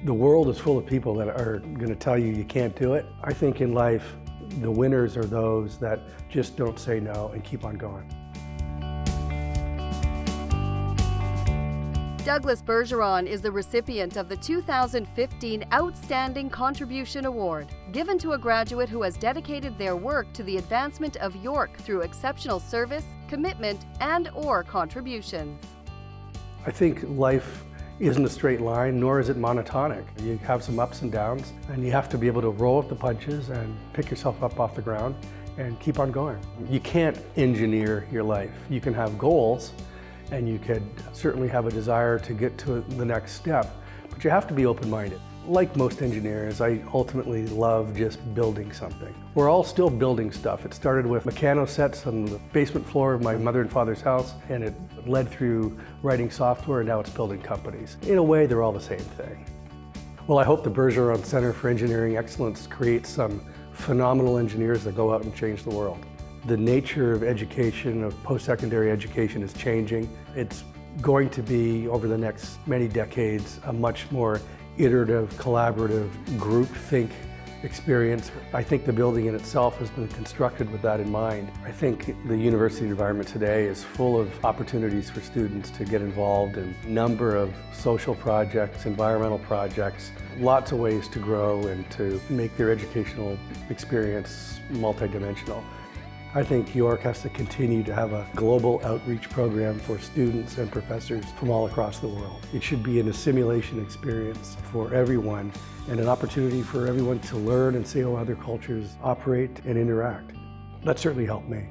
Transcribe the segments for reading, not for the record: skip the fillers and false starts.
The world is full of people that are going to tell you you can't do it. I think in life, the winners are those that just don't say no and keep on going. Douglas Bergeron is the recipient of the 2015 Outstanding Contribution Award, given to a graduate who has dedicated their work to the advancement of York through exceptional service, commitment, and/or contributions. I think life isn't a straight line, nor is it monotonic. You have some ups and downs, and you have to be able to roll up the punches and pick yourself up off the ground and keep on going. You can't engineer your life. You can have goals, and you could certainly have a desire to get to the next step, but you have to be open-minded. Like most engineers, I ultimately love just building something. We're all still building stuff. It started with mechano sets on the basement floor of my mother and father's house, and it led through writing software, and now it's building companies. In a way, they're all the same thing. Well, I hope the Bergeron Center for Engineering Excellence creates some phenomenal engineers that go out and change the world. The nature of education, of post-secondary education, is changing. It's going to be, over the next many decades, a much more iterative, collaborative, group-think experience. I think the building in itself has been constructed with that in mind. I think the university environment today is full of opportunities for students to get involved in a number of social projects, environmental projects, lots of ways to grow and to make their educational experience multidimensional. I think York has to continue to have a global outreach program for students and professors from all across the world. It should be an assimilation experience for everyone and an opportunity for everyone to learn and see how other cultures operate and interact. That certainly helped me.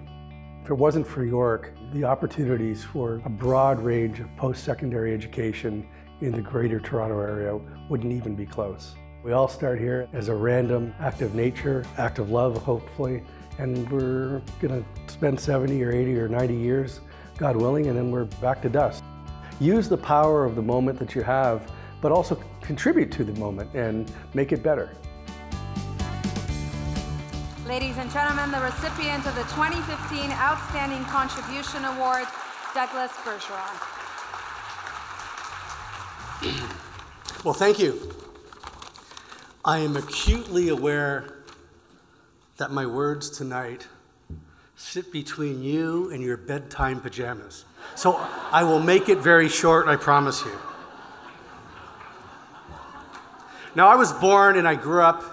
If it wasn't for York, the opportunities for a broad range of post-secondary education in the greater Toronto area wouldn't even be close. We all start here as a random act of nature, act of love, hopefully, and we're going to spend 70 or 80 or 90 years, God willing, and then we're back to dust. Use the power of the moment that you have, but also contribute to the moment and make it better. Ladies and gentlemen, the recipient of the 2015 Outstanding Contribution Award, Douglas Bergeron. Well, thank you. I am acutely aware that my words tonight sit between you and your bedtime pajamas. So I will make it very short, I promise you. Now, I was born and I grew up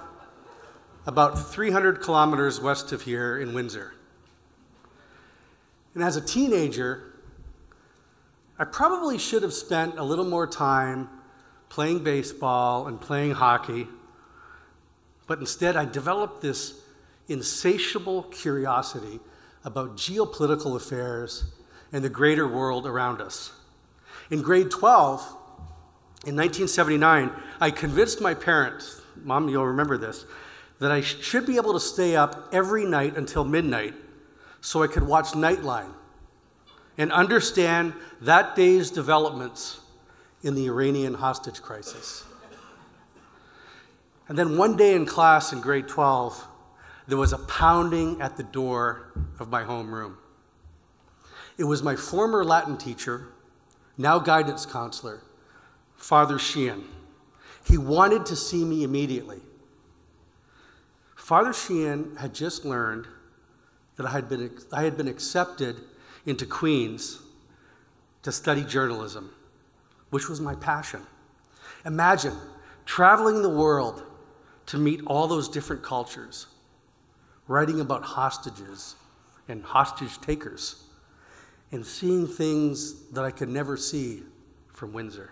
about 300 kilometers west of here in Windsor. And as a teenager, I probably should have spent a little more time playing baseball and playing hockey, but instead I developed this insatiable curiosity about geopolitical affairs and the greater world around us. In grade 12, in 1979, I convinced my parents, Mom, you'll remember this, that I should be able to stay up every night until midnight so I could watch Nightline and understand that day's developments in the Iranian hostage crisis. And then one day in class in grade 12, there was a pounding at the door of my homeroom. It was my former Latin teacher, now guidance counselor, Father Sheehan. He wanted to see me immediately. Father Sheehan had just learned that I had been accepted into Queen's to study journalism, which was my passion. Imagine traveling the world to meet all those different cultures, writing about hostages and hostage takers, and seeing things that I could never see from Windsor.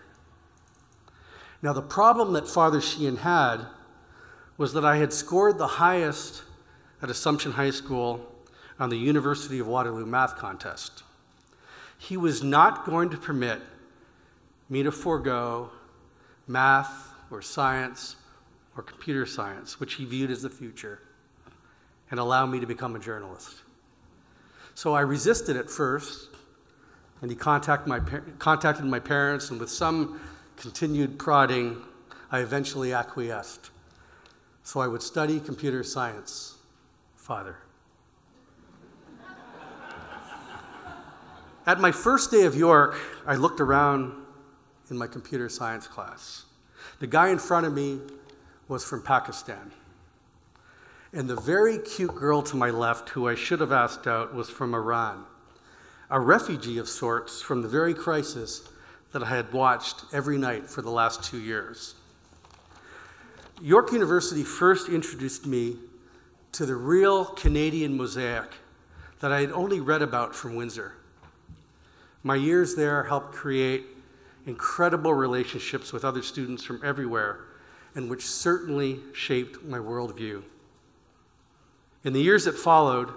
Now, the problem that Father Sheehan had was that I had scored the highest at Assumption High School on the University of Waterloo math contest. He was not going to permit me to forego math or science or computer science, which he viewed as the future, and allow me to become a journalist. So I resisted at first, and he contacted my parents, and with some continued prodding, I eventually acquiesced. So I would study computer science, Father. At my first day of York, I looked around in my computer science class, The guy in front of me was from Pakistan. And the very cute girl to my left, who I should have asked out, was from Iran, a refugee of sorts from the very crisis that I had watched every night for the last 2 years. York University first introduced me to the real Canadian mosaic that I had only read about from Windsor. My years there helped create incredible relationships with other students from everywhere, and which certainly shaped my worldview. In the years that followed,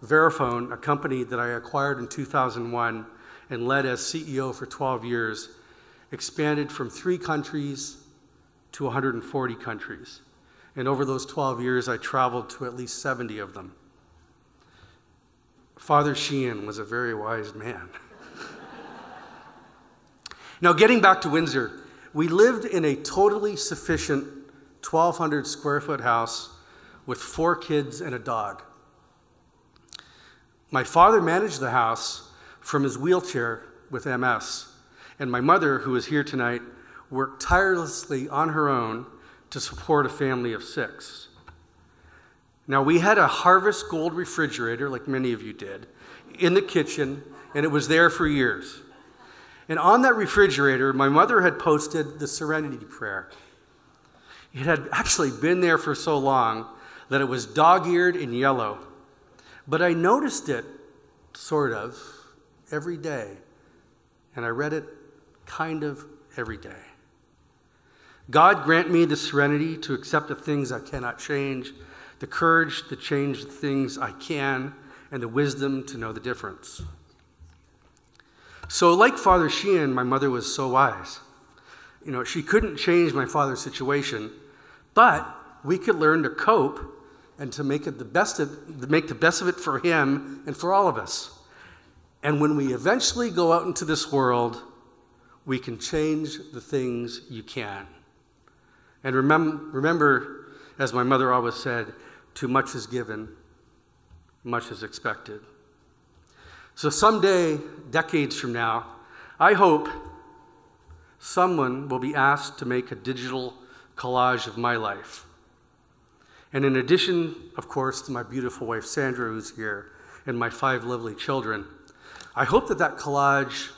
VeriFone, a company that I acquired in 2001 and led as CEO for 12 years, expanded from 3 countries to 140 countries. And over those 12 years, I traveled to at least 70 of them. Father Sheehan was a very wise man. Now, getting back to Windsor, we lived in a totally sufficient 1,200 square foot house with 4 kids and a dog. My father managed the house from his wheelchair with MS, and my mother, who is here tonight, worked tirelessly on her own to support a family of 6. Now, we had a Harvest Gold refrigerator, like many of you did, in the kitchen, and it was there for years. And on that refrigerator, my mother had posted the Serenity Prayer. It had actually been there for so long that it was dog-eared and yellow. But I noticed it, sort of, every day. And I read it kind of every day. God grant me the serenity to accept the things I cannot change, the courage to change the things I can, and the wisdom to know the difference. So like Father Sheehan, my mother was so wise. You know, she couldn't change my father's situation, but we could learn to cope and to make the best of it for him and for all of us. And when we eventually go out into this world, we can change the things you can. And remember, as my mother always said, too much is given, much is expected. So someday, decades from now, I hope someone will be asked to make a digital collage of my life. And in addition, of course, to my beautiful wife, Sandra, who's here, and my 5 lovely children, I hope that collage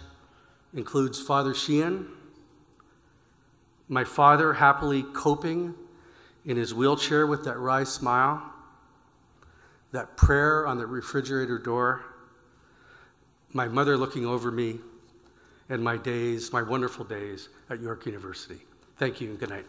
includes Father Sheehan, my father happily coping in his wheelchair with that wry smile, that prayer on the refrigerator door, my mother looking over me, and my wonderful days at York University. Thank you and good night.